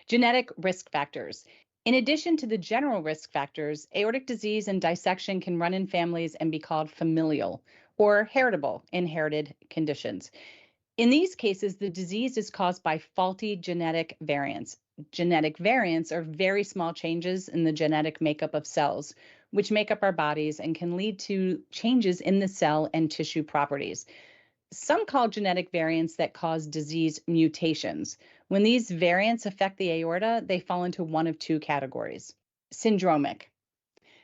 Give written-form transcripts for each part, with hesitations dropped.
Genetic risk factors. In addition to the general risk factors, aortic disease and dissection can run in families and be called familial or heritable inherited conditions. In these cases, the disease is caused by faulty genetic variants. Genetic variants are very small changes in the genetic makeup of cells, which make up our bodies and can lead to changes in the cell and tissue properties. Some call genetic variants that cause disease mutations. When these variants affect the aorta, they fall into one of two categories. Syndromic.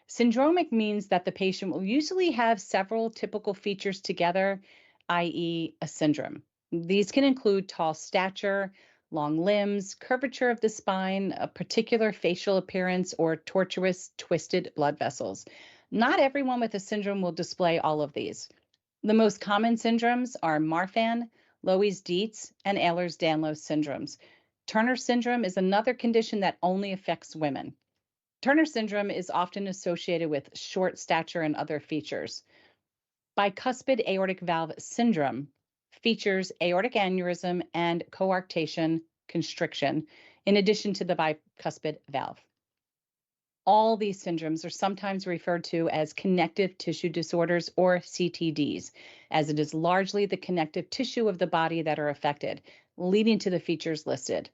Syndromic means that the patient will usually have several typical features together, i.e., a syndrome. These can include tall stature, long limbs, curvature of the spine, a particular facial appearance, or tortuous, twisted blood vessels. Not everyone with a syndrome will display all of these. The most common syndromes are Marfan, Loeys-Dietz, and Ehlers-Danlos syndromes. Turner syndrome is another condition that only affects women. Turner syndrome is often associated with short stature and other features. Bicuspid aortic valve syndrome features aortic aneurysm and coarctation constriction, in addition to the bicuspid valve. All these syndromes are sometimes referred to as connective tissue disorders or CTDs, as it is largely the connective tissue of the body that are affected, leading to the features listed.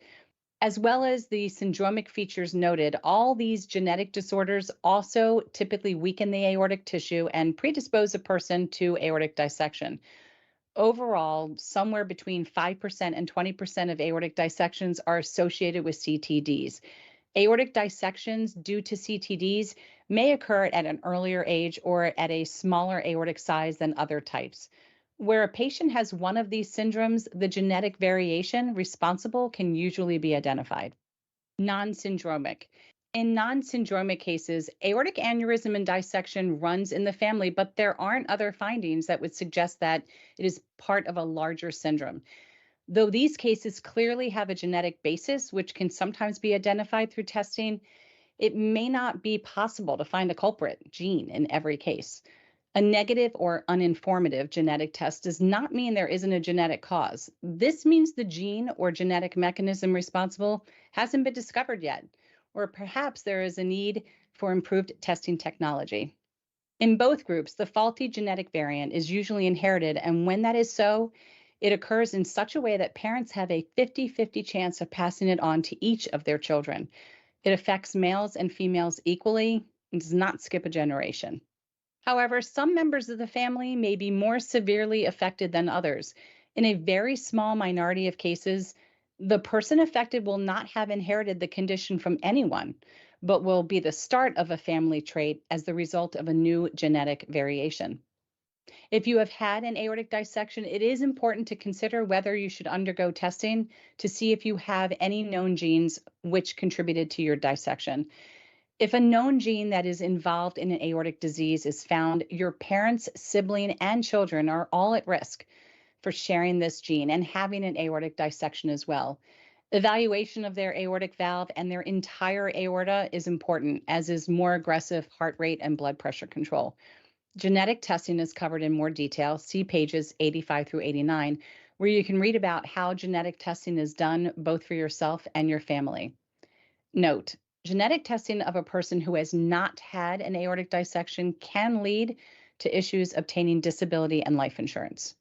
As well as the syndromic features noted, all these genetic disorders also typically weaken the aortic tissue and predispose a person to aortic dissection. Overall, somewhere between 5% and 20% of aortic dissections are associated with CTDs. Aortic dissections due to CTDs may occur at an earlier age or at a smaller aortic size than other types. Where a patient has one of these syndromes, the genetic variation responsible can usually be identified. Non-syndromic. In non-syndromic cases, aortic aneurysm and dissection runs in the family, but there aren't other findings that would suggest that it is part of a larger syndrome. Though these cases clearly have a genetic basis, which can sometimes be identified through testing, it may not be possible to find a culprit gene in every case. A negative or uninformative genetic test does not mean there isn't a genetic cause. This means the gene or genetic mechanism responsible hasn't been discovered yet, or perhaps there is a need for improved testing technology. In both groups, the faulty genetic variant is usually inherited, and when that is so, it occurs in such a way that parents have a 50-50 chance of passing it on to each of their children. It affects males and females equally and does not skip a generation. However, some members of the family may be more severely affected than others. In a very small minority of cases, the person affected will not have inherited the condition from anyone, but will be the start of a family trait as the result of a new genetic variation. If you have had an aortic dissection, it is important to consider whether you should undergo testing to see if you have any known genes which contributed to your dissection. If a known gene that is involved in an aortic disease is found, your parents, sibling, and children are all at risk for sharing this gene and having an aortic dissection as well. Evaluation of their aortic valve and their entire aorta is important, as is more aggressive heart rate and blood pressure control. Genetic testing is covered in more detail. See pages 85 through 89, where you can read about how genetic testing is done both for yourself and your family. Note, genetic testing of a person who has not had an aortic dissection can lead to issues obtaining disability and life insurance.